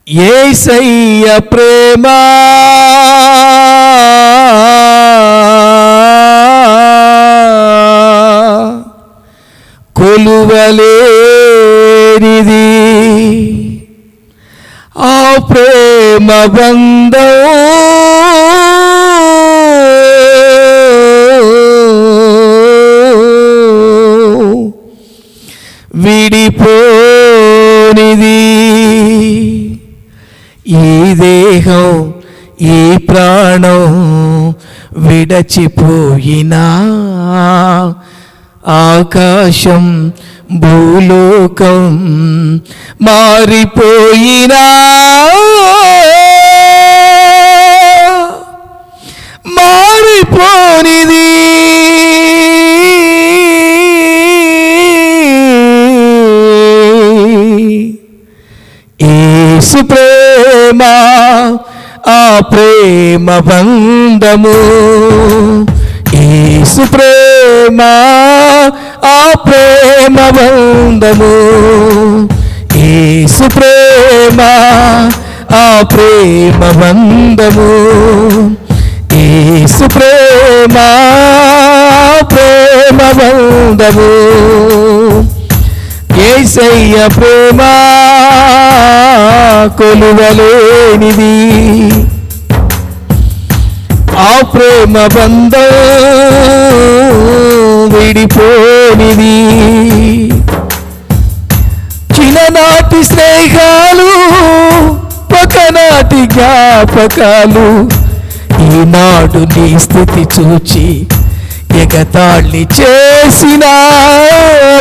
యేసయ్య ప్రేమ కొలువలేనిది, ఆ ప్రేమ బంధం విడిపోనిది. ఈ దేహం ఈ ప్రాణం విడచిపోయినా, ఆకాశం భూలోకం మారిపోయినా, మారిపోనిది యేసు ప్రేమ, ఆ ప్రేమ బంధము. యేసు ప్రేమ, ఆ ప్రేమ బంధము. యేసు ప్రేమ, ఆ ప్రేమ బంధము. యేసు ప్రేమ, ప్రేమ బంధము. యేసయ్య ప్రేమ కొలువలేనిది, ఆ ప్రేమ బంధం విడిపోనిది. చిన్ననాటి స్నేహాలు, ఒకనాటి జ్ఞాపకాలు, ఈనాడు నీ స్థితి చూచి ఎగతాళి చేసిన,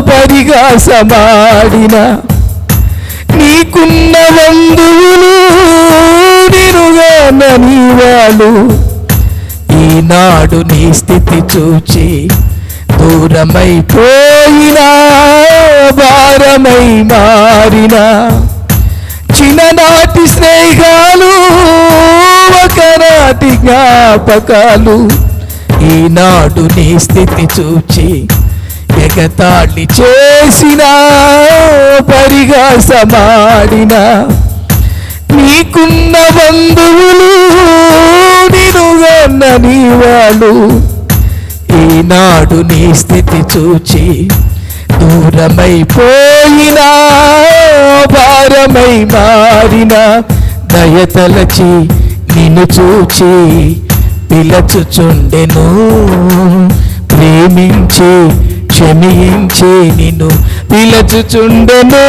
పరిహాసమాడిన, నీకున్న బంధువులు నిరుగానని వాళ్ళు ఈనాడు నీ స్థితి చూచి దూరమైపోయినా, భారమై మారిన. చిన్ననాటి స్నేహాలు, ఒకనాటి జ్ఞాపకాలు, ఈనాడు నీ స్థితి చూచి ఎగతాళి చేసిన, పరిహాసమాడిన, నీకున్న బంధువులు నిరుగన్నని వాళ్ళు ఈనాడు నీ స్థితి చూచి దూరమైపోయినా, భారమై మారిన. దయతలచి నిన్ను చూచి పిలచుచుండెను, ప్రేమించి క్షమించి నిన్ను పిలచుచుండెను.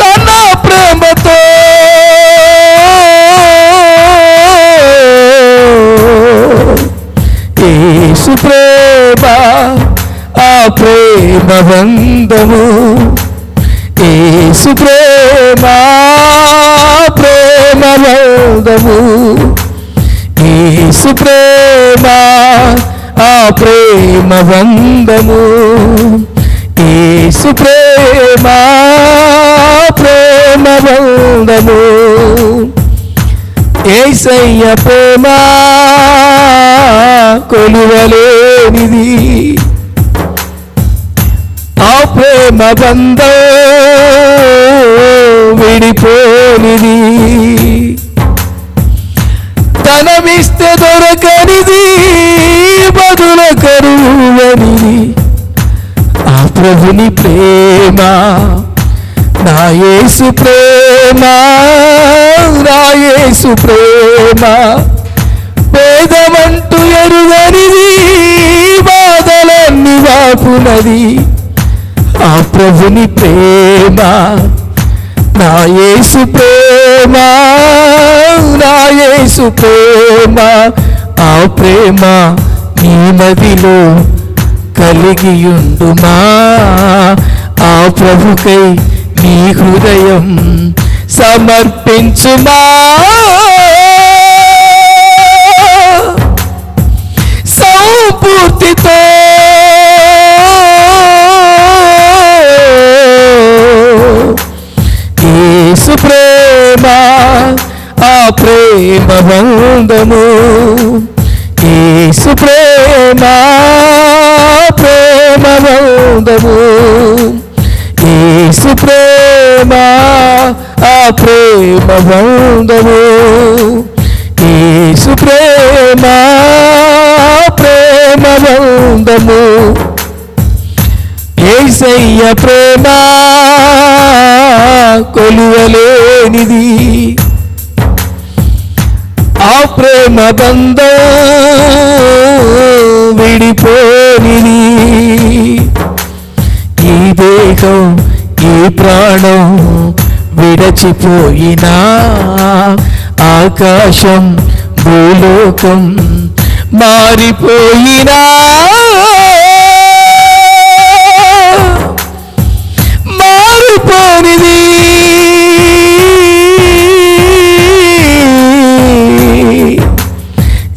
తన ప్రేమతో యేసు ప్రేమ, ఆ ప్రేమ బంధము. యేసు ప్రేమ, ప్రేమ బంధము. యేసు ప్రేమ, ఆ ప్రేమ బంధము. యేసు ప్రేమ, ప్రేమ బంధము. యేసయ్య ప్రేమ కొలువలేనిది, ఆ ప్రేమ బంధం విడిపోనిది. ధనమిస్తే దొరకనిది, బదుల కరువనిది, ఆ ప్రభుని ప్రేమ. నా యేసు ప్రేమ, నా యేసు ప్రేమ. పేదమంటూ ఎరుగనిది, బాధలన్నీ వాపునది, ఆ ప్రభుని ప్రేమ. నా యేసు ప్రేమ, నా యేసు ప్రేమ. ఆ ప్రేమ నీ మదిలో కలిగియుండుమా, ఆ ప్రభుకై నీ హృదయం సమర్పించుమా. సంపూర్తితో యేసు ప్రేమ, ఆ ప్రేమ బంధము. యేసు ప్రేమ, ప్రేమ బంధము. ప్రేమ బంధము. యేసు ప్రేమ ప్రేమ బంధము. యేసయ్య ప్రేమ కొలువలేనిది. ఆ ప్రేమ బంధం విడిపోనిది. ఈ దేహం ఈ ప్రాణం విడచిపోయినా, ఆకాశం భూలోకం మారిపోయినా, మారిపోనిది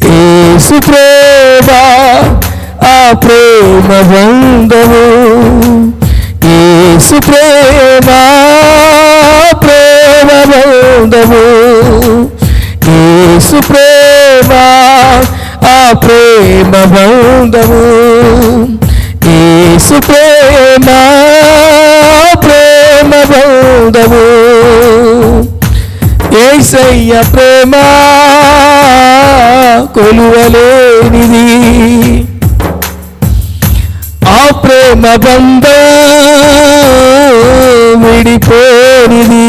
యేసు ప్రేమ ఆ ప్రేమ బంధము. యేసు ప్రేమ ప్రేమ బంధము. యేసు ప్రేమ ఆ ప్రేమ బంధము. యేసు ప్రేమ ప్రేమ బంధము. యేసయ్య ప్రేమ కొలువలేనిది. ఆ ప్రేమ బంధం విడిపోనిది.